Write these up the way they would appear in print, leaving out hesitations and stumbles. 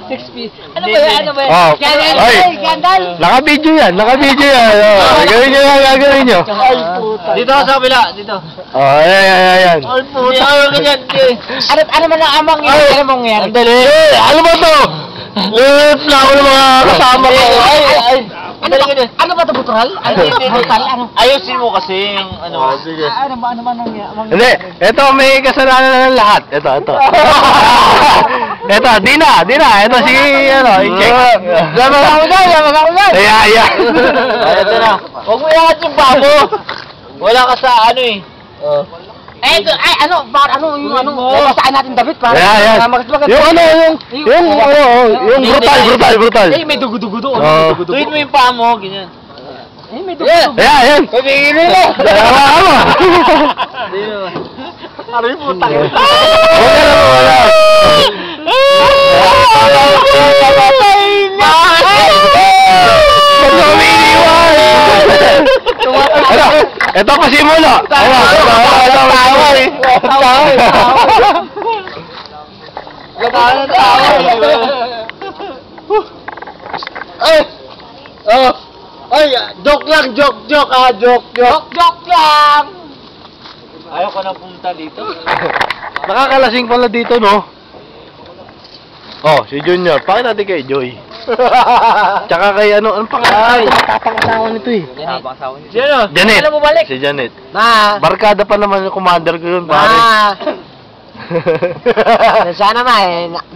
6 feet. Ano ba yan? Ano ba yan? Oh. Scandal! Naka-video yan. Naka-video yan. Gagawin nyo lang, gagawin nyo. Ay, puta. Dito sa kabila, dito. Oh, ayan. Ay, puta. Ano man ang amang yun? Ano mong yan? Andali. Ano ba to? Lip na ako ng mga kasama ko. Ano ba ito, butural? Ano? Ayusin mo kasi yung ano. Sige. Ano ba ang Hindi, ito may kasalanan ng lahat. Ito. Ito, di na. Ito si, i-check. Laman ako dyan. Ay. Ito na. Huwag mo iangat yung babo. Wala ka sa ano eh. Saan natin David para? Ayan. Yung brutal. Eh, may dugo-dugo. Tuwid mo yung paa mo, ganyan. Eh, may dugo-dugo. Ayan. Pabigilin mo. Ano yung puta? Wala. Ito kasi muna. Ay, joke lang. Joke lang! Ayaw ko na pumunta dito. Nakakalasing pala dito, no? Oh, si Junior. Pakita natin kay Joy. Tsaka kay anong pangalan? Tapang asawa nito eh. Sino? Janet. Alam mo balik? Si Janet. Ma! Barkada pa naman yung commander ko yun, pare. Sana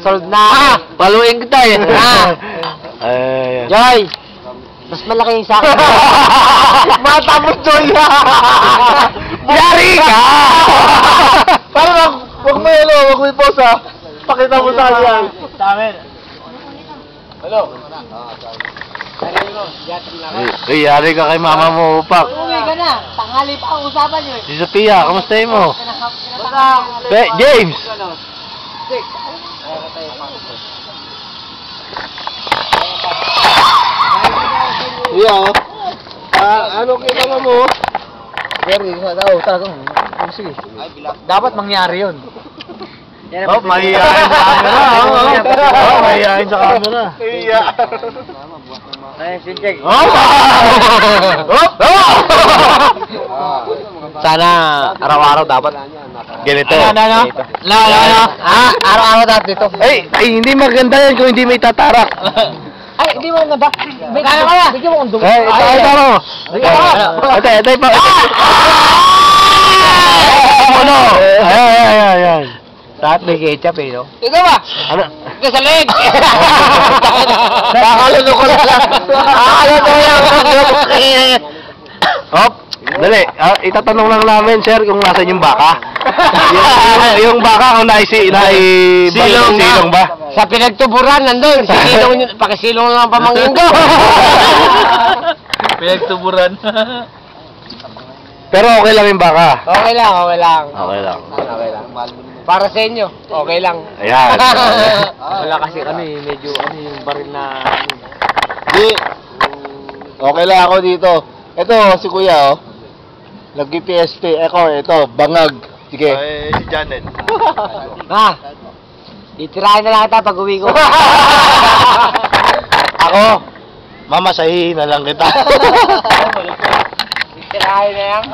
sold na. Paluin kita eh. Ayan. Joy! Mas malaki yung sakin. Mata mo, Joy! Yari ka! Parang, huwag mo i-pause ha. Pakita mo sa kanya. Tama. Hello. Ay, yari ka kay mama mo, Upak. Uwi ka na. Tanghali pa ang usapan nyo eh. Si Sophia, kamusta mo? James! Ano kinama mo? Sige. Dapat mangyari yun. Oh, mahihayin sa camera. Mahihayin sa camera. Iya. Sana araw-araw dapat ganito. Araw-araw dapat dito. Ay, hindi maganda yan kung hindi may tatarak. Ay, hindi mo ganda. Kaya. Bigyan mo kong dugo. Ay, ito. Ito pa. Ano? Ayan. Lahat may ketchup eh, no? Ikaw ba? Ano? Ikaw sa leg! Nakakalunok ko lang. Hop, dali. Itatanong lang namin, sir, kung nasan yung baka. Yung baka kung silong ba? Sa pinagtuburan, nandun. Pakisilong lang ang pamangkin ko. Pinagtuburan. Pero okay lang yung baka. Okay lang. Okay lang. Para sa inyo, okay lang. Ayan. Wala kasi medyo yung baril na... Di. Okay lang ako dito. Ito, si Kuya, nag-PSP. Ito, bangag. Sige. Ay, si Janet. Itirahin na lang kita pag uwi ko. Ako, mamasahihin na lang kita. Itirahin na yan.